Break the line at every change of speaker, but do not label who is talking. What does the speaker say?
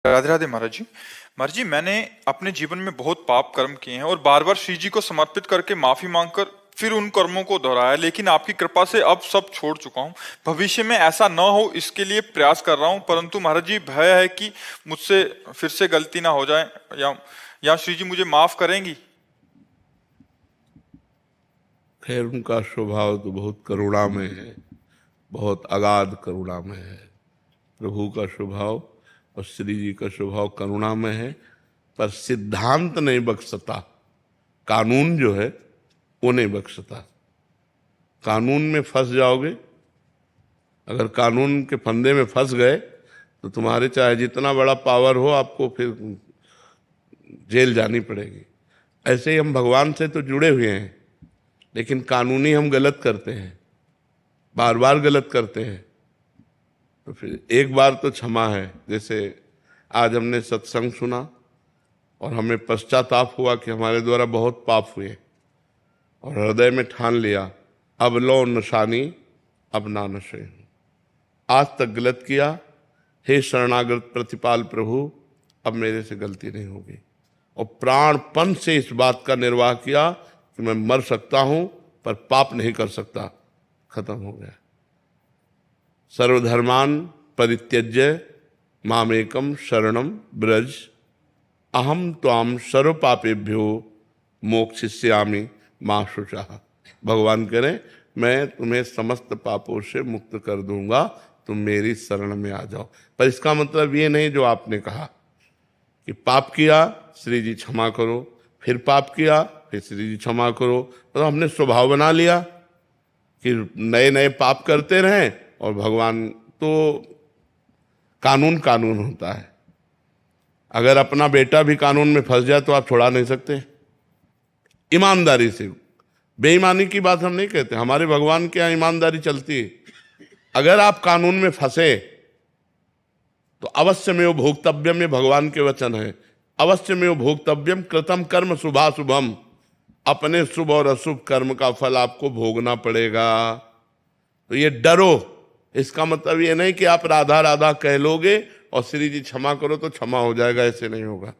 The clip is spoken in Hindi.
राधे राधे महाराज जी। महाराज जी, मैंने अपने जीवन में बहुत पाप कर्म किए हैं और बार बार श्री जी को समर्पित करके माफी मांगकर फिर उन कर्मों को दोहराया, लेकिन आपकी कृपा से अब सब छोड़ चुका हूँ। भविष्य में ऐसा न हो इसके लिए प्रयास कर रहा हूँ, परंतु महाराज जी भय है कि मुझसे फिर से गलती ना हो जाए, या श्री जी मुझे माफ करेंगी।
खैर, उनका स्वभाव तो बहुत करुणामय है, बहुत अगाध करुणामय है। प्रभु का स्वभाव और श्री जी का स्वभाव करुणामय है, पर सिद्धांत नहीं बख्शता, कानून जो है वो नहीं बख्शता। कानून में फंस जाओगे, अगर कानून के फंदे में फंस गए तो तुम्हारे चाहे जितना बड़ा पावर हो, आपको फिर जेल जानी पड़ेगी। ऐसे ही हम भगवान से तो जुड़े हुए हैं, लेकिन कानूनी हम गलत करते हैं, बार बार गलत करते हैं। तो फिर एक बार तो क्षमा है। जैसे आज हमने सत्संग सुना और हमें पश्चाताप हुआ कि हमारे द्वारा बहुत पाप हुए, और हृदय में ठान लिया, अब लो नशानी अब ना नशे। आज तक गलत किया, हे शरणागत प्रतिपाल प्रभु, अब मेरे से गलती नहीं होगी। और प्राणपन से इस बात का निर्वाह किया कि मैं मर सकता हूं पर पाप नहीं कर सकता। खत्म हो गया। सर्वधर्मान परित्यज्य मामेकम शरणम ब्रज, अहम त्वाम सर्व पापेभ्यो मोक्षयिष्यामि मा शुचः। भगवान करें मैं तुम्हें समस्त पापों से मुक्त कर दूंगा, तुम मेरी शरण में आ जाओ। पर इसका मतलब ये नहीं जो आपने कहा कि पाप किया श्री जी क्षमा करो, फिर पाप किया फिर श्री जी क्षमा करो। तो हमने स्वभाव बना लिया कि नए नए पाप करते रहें, और भगवान तो कानून कानून होता है। अगर अपना बेटा भी कानून में फंस जाए तो आप छुड़ा नहीं सकते। ईमानदारी से, बेईमानी की बात हम नहीं कहते, हमारे भगवान के यहाँ ईमानदारी चलती है। अगर आप कानून में फंसे तो अवश्य में वो भोक्तव्यम, ये भगवान के वचन है, अवश्य में वो भोक्तव्यम कृतम कर्म शुभाशुभम। अपने शुभ और अशुभ कर्म का फल आपको भोगना पड़ेगा। तो ये डरो, इसका मतलब ये नहीं कि आप राधा राधा कह लोगे और श्री जी क्षमा करो तो क्षमा हो जाएगा, ऐसे नहीं होगा।